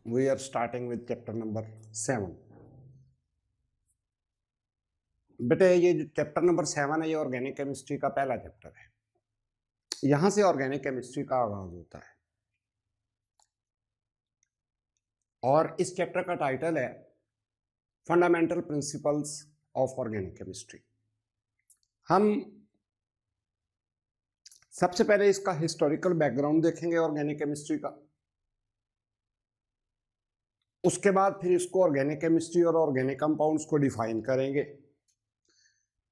we are starting with chapter number 7. बेटे ये जो चैप्टर नंबर 7 है ये ऑर्गेनिक केमिस्ट्री का पहला चैप्टर है। यहां से ऑर्गेनिक केमिस्ट्री का आगाज होता है और इस चैप्टर का टाइटल है fundamental principles of organic chemistry. हम सबसे पहले इसका हिस्टोरिकल बैकग्राउंड देखेंगे ऑर्गेनिक केमिस्ट्री का, उसके बाद फिर इसको ऑर्गेनिक केमिस्ट्री और ऑर्गेनिक कंपाउंड्स को डिफाइन करेंगे।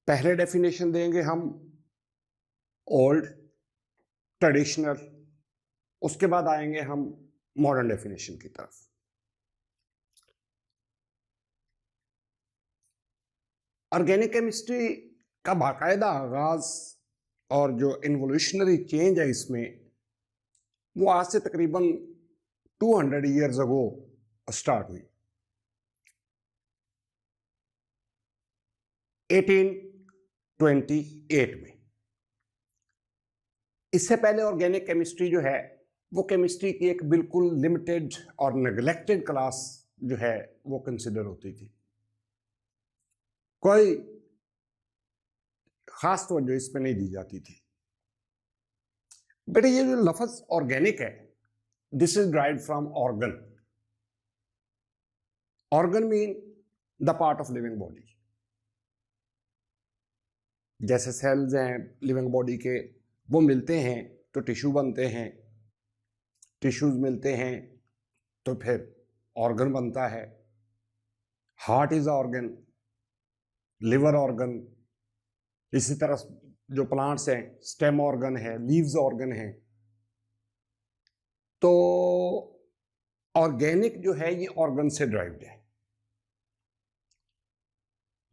पहले डेफिनेशन देंगे हम ओल्ड ट्रेडिशनल, उसके बाद आएंगे हम मॉडर्न डेफिनेशन की तरफ। ऑर्गेनिक केमिस्ट्री का बाकायदा आगाज और जो इन्वोल्यूशनरी चेंज है इसमें, वो आज से तकरीबन 200 ईयर्स अगो स्टार्ट हुई। 1828 में। इससे पहले ऑर्गेनिक केमिस्ट्री जो है वो केमिस्ट्री की एक बिल्कुल लिमिटेड और नेग्लेक्टेड क्लास जो है वो कंसिडर होती थी। कोई खास तवज्जो इस पे नहीं दी जाती थी। बेटे ये जो लफ्ज ऑर्गेनिक है, this is derived from organ. Organ mean the part of living body. जैसे सेल्स हैं लिविंग बॉडी के, वो मिलते हैं तो टिश्यू बनते हैं, टिश्यूज मिलते हैं तो फिर ऑर्गन बनता है। Heart is organ, liver organ, इसी तरह जो प्लांट्स हैं स्टेम ऑर्गन है, लीव्स ऑर्गन है। तो ऑर्गेनिक जो है ये ऑर्गन से ड्राइव्ड है।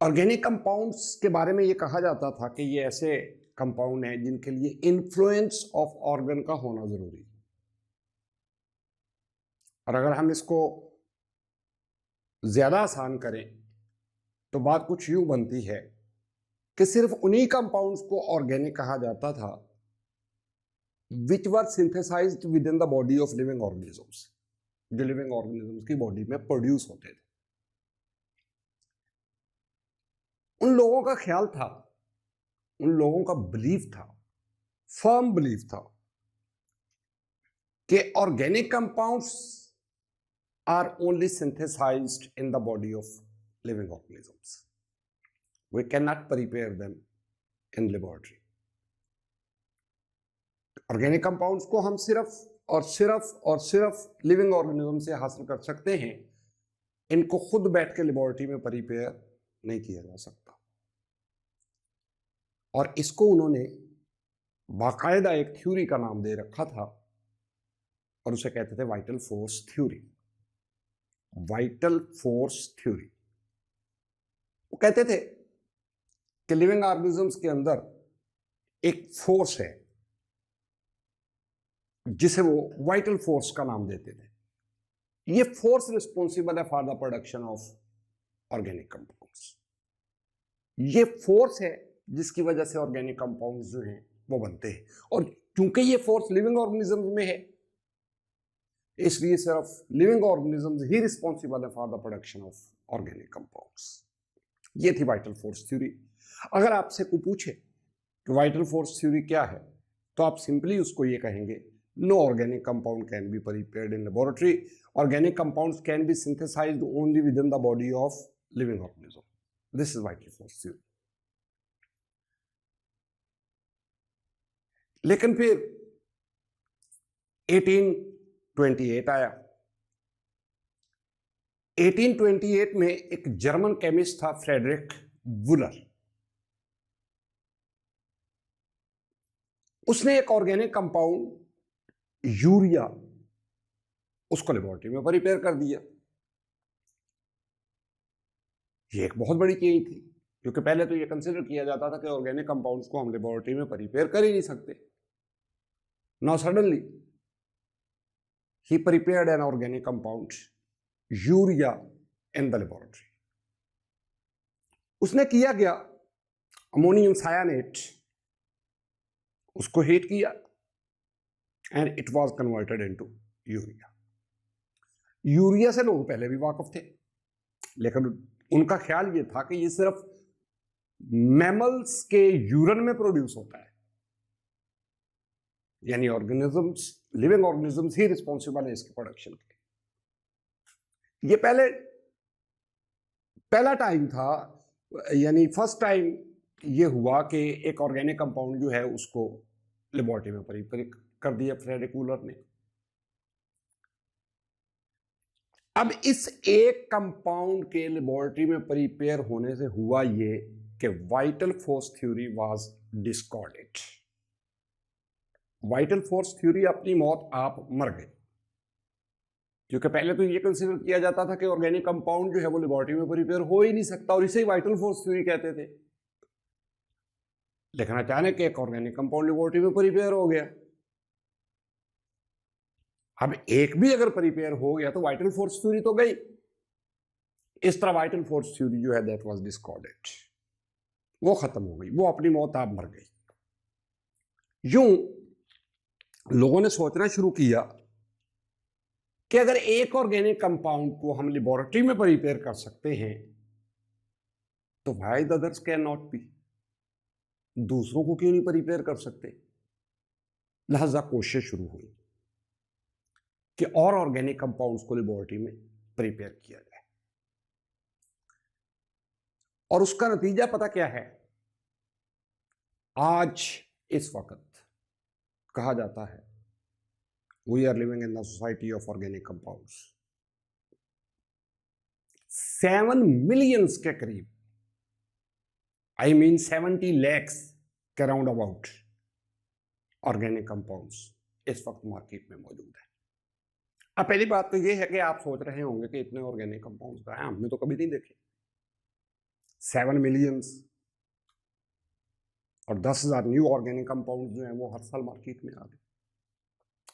ऑर्गेनिक कंपाउंड्स के बारे में ये कहा जाता था कि ये ऐसे कंपाउंड हैं जिनके लिए इन्फ्लुएंस ऑफ ऑर्गन का होना जरूरी है। और अगर हम इसको ज्यादा आसान करें तो बात कुछ यूं बनती है कि सिर्फ उन्हीं कंपाउंड्स को ऑर्गेनिक कहा जाता था which were synthesized within the body of living organisms, जो लिविंग ऑर्गेनिजम्स की बॉडी में प्रोड्यूस होते थे। उन लोगों का ख्याल था, उन लोगों का बिलीफ था, फर्म बिलीफ था कि organic compounds are only synthesised in the body of living organisms. We cannot prepare them in laboratory. Organic compounds को हम सिर्फ और सिर्फ लिविंग ऑर्गेनिज्म से हासिल कर सकते हैं, इनको खुद बैठ के लेबोरेटरी में प्रिपेयर नहीं किया जा सकता। और इसको उन्होंने बाकायदा एक थ्योरी का नाम दे रखा था और उसे कहते थे vital force theory. Vital force theory. वो कहते थे कि लिविंग ऑर्गेनिजम्स के अंदर एक फोर्स है जिसे वो वाइटल फोर्स का नाम देते थे। ये फोर्स रिस्पॉन्सिबल है for the production of organic compounds. ये फोर्स है जिसकी वजह से ऑर्गेनिक कंपाउंड्स जो हैं वो बनते हैं। और चूंकि ये फोर्स लिविंग ऑर्गेनिजम्स में है, इसलिए सिर्फ लिविंग ऑर्गेनिजम्स ही रिस्पॉन्सिबल है for the production of organic compounds. ये थी वाइटल फोर्स थ्योरी। अगर आपसे कोई पूछे कि वाइटल फोर्स थ्योरी क्या है, तो आप सिंपली उसको ये कहेंगे, no organic compound can be prepared in laboratory, organic compounds can be synthesised only within the body of living organism. This is vital force theory. लेकिन फिर 1828 आया। 1828 में एक जर्मन केमिस्ट था फ्रेडरिक वुलर। उसने एक ऑर्गेनिक कंपाउंड यूरिया उसको laboratory में प्रिपेयर कर दिया। ये एक बहुत बड़ी चेंज थी, क्योंकि पहले तो ये कंसिडर किया जाता था कि ऑर्गेनिक कंपाउंड्स को हम लेबोरेटरी में प्रिपेयर कर ही नहीं सकते। Now suddenly he prepared an organic compound urea in the laboratory. उसने किया गया अमोनियम सायानेट, उसको हीट किया and it was converted into urea. Urea से लोग पहले भी वाकिफ थे, लेकिन उनका ख्याल ये था कि ये सिर्फ मैमल्स के यूरिन में प्रोड्यूस होता है, यानी ऑर्गेनिजम्स, लिविंग ऑर्गेनिजम्स ही रिस्पॉन्सिबल है इसके प्रोडक्शन के। ये पहला टाइम था, यानी फर्स्ट टाइम ये हुआ कि एक ऑर्गेनिक कंपाउंड जो है उसको लेबोरेटरी में प्रिपेयर कर दिया फ्रेडरिक वूलर ने। अब इस एक कंपाउंड के लेबोरेटरी में प्रिपेयर होने से हुआ ये कि vital force theory was discarded. Vital force theory अपनी मौत आप मर गई, क्योंकि पहले तो ये कंसीडर किया जाता था कि ऑर्गेनिक कंपाउंड जो है वो लेबोरेटरी में प्रिपेयर हो ही नहीं सकता, और इसे ही वाइटल फोर्स थ्योरी कहते थे। लेकिन अचानक एक ऑर्गेनिक कंपाउंड लेबोरेटरी में प्रिपेयर हो गया। अब एक भी अगर प्रिपेयर हो गया तो वाइटल फोर्स थ्योरी तो गई। इस तरह वाइटल फोर्स थ्योरी जो है दैट वाज डिस्कार्डेड, वो खत्म हो गई, वो अपनी मौत आप मर गई। यूं लोगों ने सोचना शुरू किया कि अगर एक ऑर्गेनिक कंपाउंड को हम लेबोरेटरी में प्रिपेयर कर सकते हैं तो why the others can not be, दूसरों को क्यों नहीं प्रिपेयर कर सकते। लिहाजा कोशिश शुरू हुई कि और ऑर्गेनिक कंपाउंड्स को लेबोरेटरी में प्रिपेयर किया जाए, और उसका नतीजा पता क्या है। आज इस वक्त कहा जाता है we are living in the society of organic compounds. 7 millions के करीब, आई मीन 70 lakhs के राउंड अबाउट ऑर्गेनिक कंपाउंड्स इस वक्त मार्केट में मौजूद है। अब पहली बात तो ये है कि आप सोच रहे होंगे कि इतने ऑर्गेनिक कंपाउंड्स का है, हमने तो कभी नहीं देखे। 7 मिलियंस और 10,000 न्यू ऑर्गेनिक कंपाउंड जो हैं वो हर साल मार्केट में आ गए।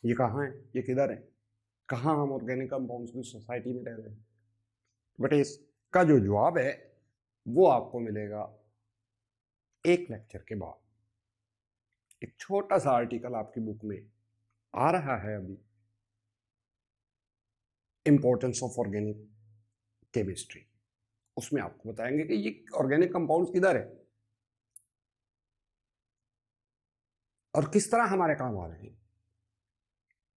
ये कहाँ है, ये किधर है, कहाँ हम ऑर्गेनिक कंपाउंड्स की सोसाइटी में रह रहे हैं। बट इसका जो जवाब है वो आपको मिलेगा एक लेक्चर के बाद। एक छोटा सा आर्टिकल आपकी बुक में आ रहा है अभी, इंपॉर्टेंस ऑफ ऑर्गेनिक केमिस्ट्री। उसमें आपको बताएंगे कि ये ऑर्गेनिक कंपाउंड्स किधर है और किस तरह हमारे काम आ रहे हैं,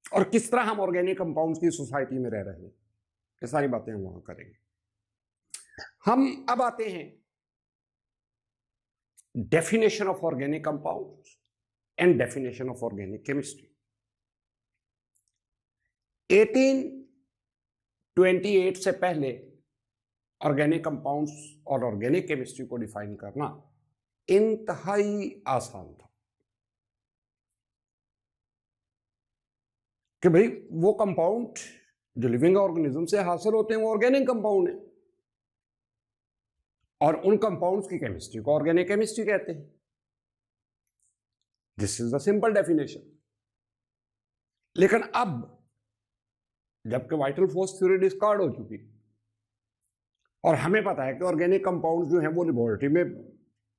और किस तरह हम ऑर्गेनिक कंपाउंड्स की सोसाइटी में रह रहे हैं। ये सारी बातें हम वहां करेंगे। हम अब आते हैं definition of organic compounds and definition of organic chemistry. 1828 से पहले ऑर्गेनिक कंपाउंड्स और ऑर्गेनिक केमिस्ट्री को डिफाइन करना इंतहाई आसान था कि भाई वो कंपाउंड जो लिविंग ऑर्गेनिज्म से हासिल होते हैं वो ऑर्गेनिक कंपाउंड है, और उन कंपाउंड्स की केमिस्ट्री को ऑर्गेनिक केमिस्ट्री कहते हैं। This is the simple definition. लेकिन अब जबकि वाइटल फोर्स थ्योरी डिस्कार्ड हो चुकी और हमें पता है कि ऑर्गेनिक कंपाउंड्स जो हैं वो लेबोरेटरी में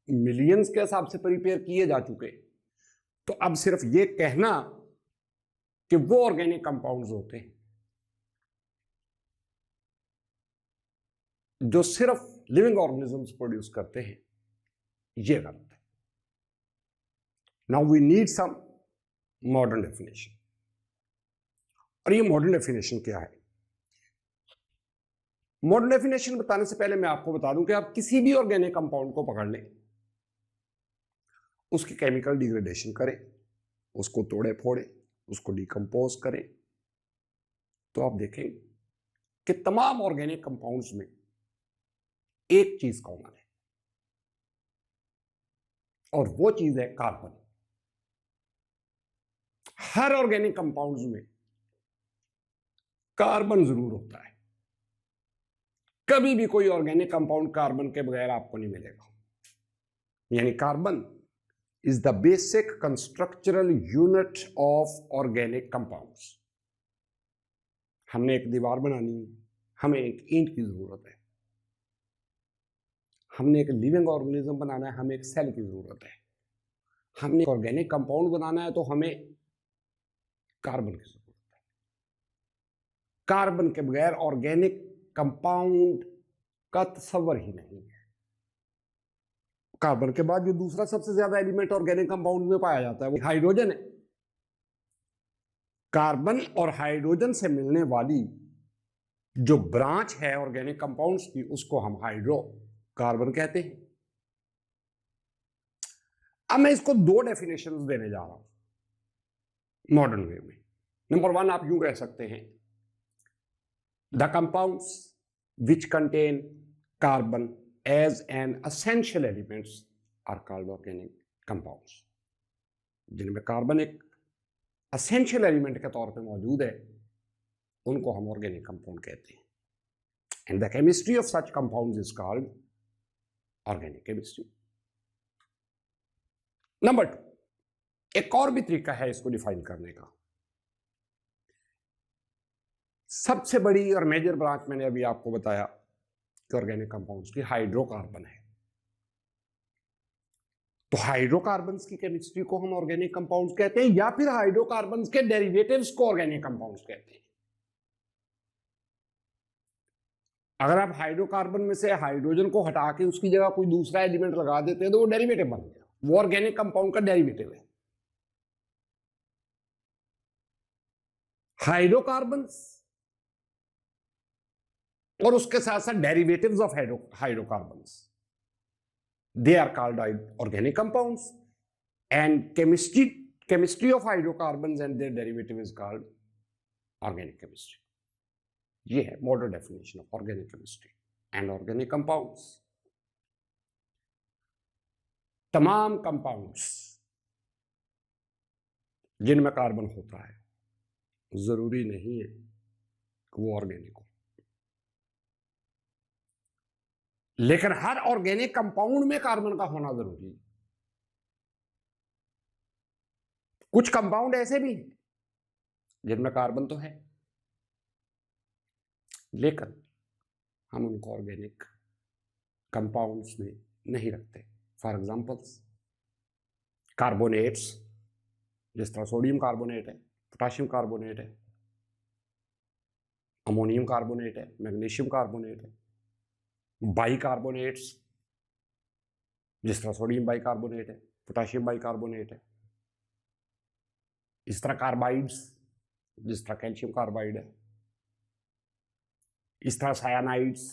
मिलियंस के हिसाब से प्रिपेयर किए जा चुके, तो अब सिर्फ ये कहना कि वो ऑर्गेनिक कंपाउंड्स होते हैं जो सिर्फ लिविंग ऑर्गेनिजम्स प्रोड्यूस करते हैं, ये गलत है। Now we need some modern definition. और ये मॉडर्न डेफिनेशन क्या है? मॉडर्न डेफिनेशन बताने से पहले मैं आपको बता दूं कि आप किसी भी ऑर्गेनिक कंपाउंड को पकड़ लें, उसकी केमिकल डिग्रेडेशन करें, उसको तोड़े फोड़े, उसको डिकम्पोज करें, तो आप देखेंगे कि तमाम ऑर्गेनिक कंपाउंड्स में एक चीज कॉमन है, और वो चीज है कार्बन। हर ऑर्गेनिक कंपाउंड्स में कार्बन जरूर होता है। कभी भी कोई ऑर्गेनिक कंपाउंड कार्बन के बगैर आपको नहीं मिलेगा। यानी carbon is the basic constructural unit of organic compounds। हमने एक दीवार बनानी है, हमें एक ईंट की जरूरत है। हमने एक लिविंग ऑर्गेनिज्म बनाना है, हमें एक सेल की जरूरत है। हमने ऑर्गेनिक कंपाउंड बनाना है तो हमें कार्बन की जरूरत है। कार्बन के बगैर ऑर्गेनिक कंपाउंड का तस्वर ही नहीं है। कार्बन के बाद जो दूसरा सबसे ज्यादा एलिमेंट ऑर्गेनिक कंपाउंड में पाया जाता है वो हाइड्रोजन है। कार्बन और हाइड्रोजन से मिलने वाली जो ब्रांच है ऑर्गेनिक कंपाउंड्स की उसको हम हाइड्रोकार्बन कहते हैं। अब मैं इसको दो डेफिनेशंस देने जा रहा हूं मॉडर्न वे में। नंबर वन आप यूं कह सकते हैं, the compounds which contain carbon as an essential elements are called organic compounds। जिनमें कार्बन एक essential element के तौर पे मौजूद है उनको हम organic compound कहते हैं। And the chemistry of such compounds is called organic chemistry। Number two, एक और भी तरीका है इसको डिफाइन करने का। सबसे बड़ी और मेजर ब्रांच मैंने अभी आपको बताया कि ऑर्गेनिक कंपाउंड्स की हाइड्रोकार्बन है। तो हाइड्रोकार्बन्स की केमिस्ट्री को हम ऑर्गेनिक कंपाउंड्स कहते हैं या फिर हाइड्रोकार्बन्स के डेरिवेटिव्स को ऑर्गेनिक कंपाउंड्स कहते हैं। अगर आप हाइड्रोकार्बन में से हाइड्रोजन को हटा के उसकी जगह कोई दूसरा एलिमेंट लगा देते हैं तो वो डेरिवेटिव बन गया, वो ऑर्गेनिक कंपाउंड का डेरिवेटिव है। हाइड्रोकार्बन्स और उसके साथ साथ derivatives of hydrocarbons, they are called organic compounds, and chemistry of hydrocarbons and their derivative is called organic chemistry। ये है modern definition of organic chemistry and organic compounds. तमाम compounds जिनमें कार्बन होता है जरूरी नहीं है कि वो ऑर्गेनिक हो, लेकिन हर ऑर्गेनिक कंपाउंड में कार्बन का होना जरूरी है। कुछ कंपाउंड ऐसे भी हैं जिनमें कार्बन तो है लेकिन हम उनको ऑर्गेनिक कंपाउंड्स में नहीं रखते। फॉर एग्जांपल्स कार्बोनेट्स, जिस तरह सोडियम कार्बोनेट है, पोटाशियम कार्बोनेट है, अमोनियम कार्बोनेट है, मैग्नीशियम कार्बोनेट है, बाइकार्बोनेट्स जिस तरह सोडियम बाइकार्बोनेट है, पोटाशियम बाइकार्बोनेट है, इस तरह कार्बाइड्स जिस तरह कैल्शियम कार्बाइड है, इस तरह सायानाइड्स,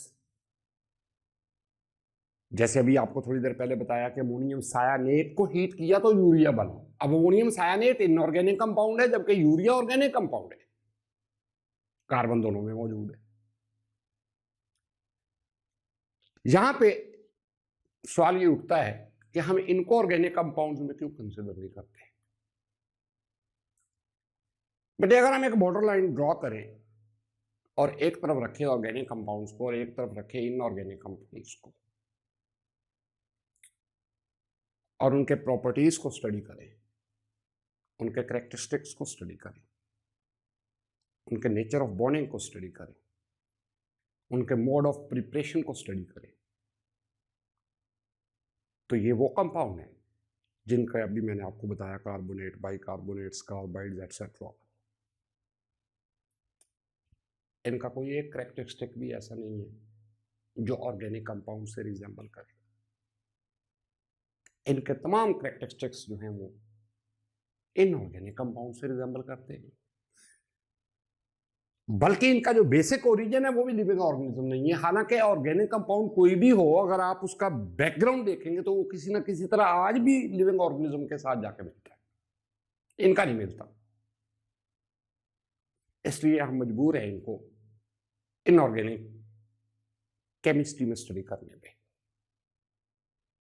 जैसे अभी आपको थोड़ी देर पहले बताया कि अमोनियम सायानेट को हीट किया तो यूरिया बना। अब अमोनियम सायानेट इनऑर्गेनिक कंपाउंड है जबकि यूरिया ऑर्गेनिक कंपाउंड है, कार्बन दोनों में मौजूद है। यहां पे सवाल ये उठता है कि हम इनको ऑर्गेनिक कंपाउंड्स में क्यों कंसीडर नहीं करते। बट अगर हम एक बॉर्डर लाइन ड्रॉ करें और एक तरफ रखें ऑर्गेनिक कंपाउंड्स को और एक तरफ रखें इनऑर्गेनिक कंपाउंड्स को और उनके प्रॉपर्टीज को स्टडी करें, उनके कैरेक्टरिस्टिक्स को स्टडी करें, उनके नेचर ऑफ बॉन्डिंग को स्टडी करें, उनके मोड ऑफ प्रिपरेशन को स्टडी करें, तो ये वो कंपाउंड है जिनका अभी मैंने आपको बताया, कार्बोनेट, बाइकार्बोनेट्स, कार्बाइड्स एटसेट्रा, इनका कोई एक कैरेक्टरिस्टिक भी ऐसा नहीं है जो ऑर्गेनिक कंपाउंड से रिजेंबल करे। इनके तमाम कैरेक्टरिस्टिक्स जो हैं वो इनऑर्गेनिक कंपाउंड से रिजेंबल करते हैं, बल्कि इनका जो बेसिक ओरिजिन है वो भी लिविंग ऑर्गेनिज्म नहीं है। हालांकि ऑर्गेनिक कंपाउंड कोई भी हो, अगर आप उसका बैकग्राउंड देखेंगे तो वो किसी ना किसी तरह आज भी लिविंग ऑर्गेनिज्म के साथ जाके मिलता है, इनका नहीं मिलता। इसलिए हम मजबूर हैं इनको इनऑर्गेनिक केमिस्ट्री में स्टडी करने में।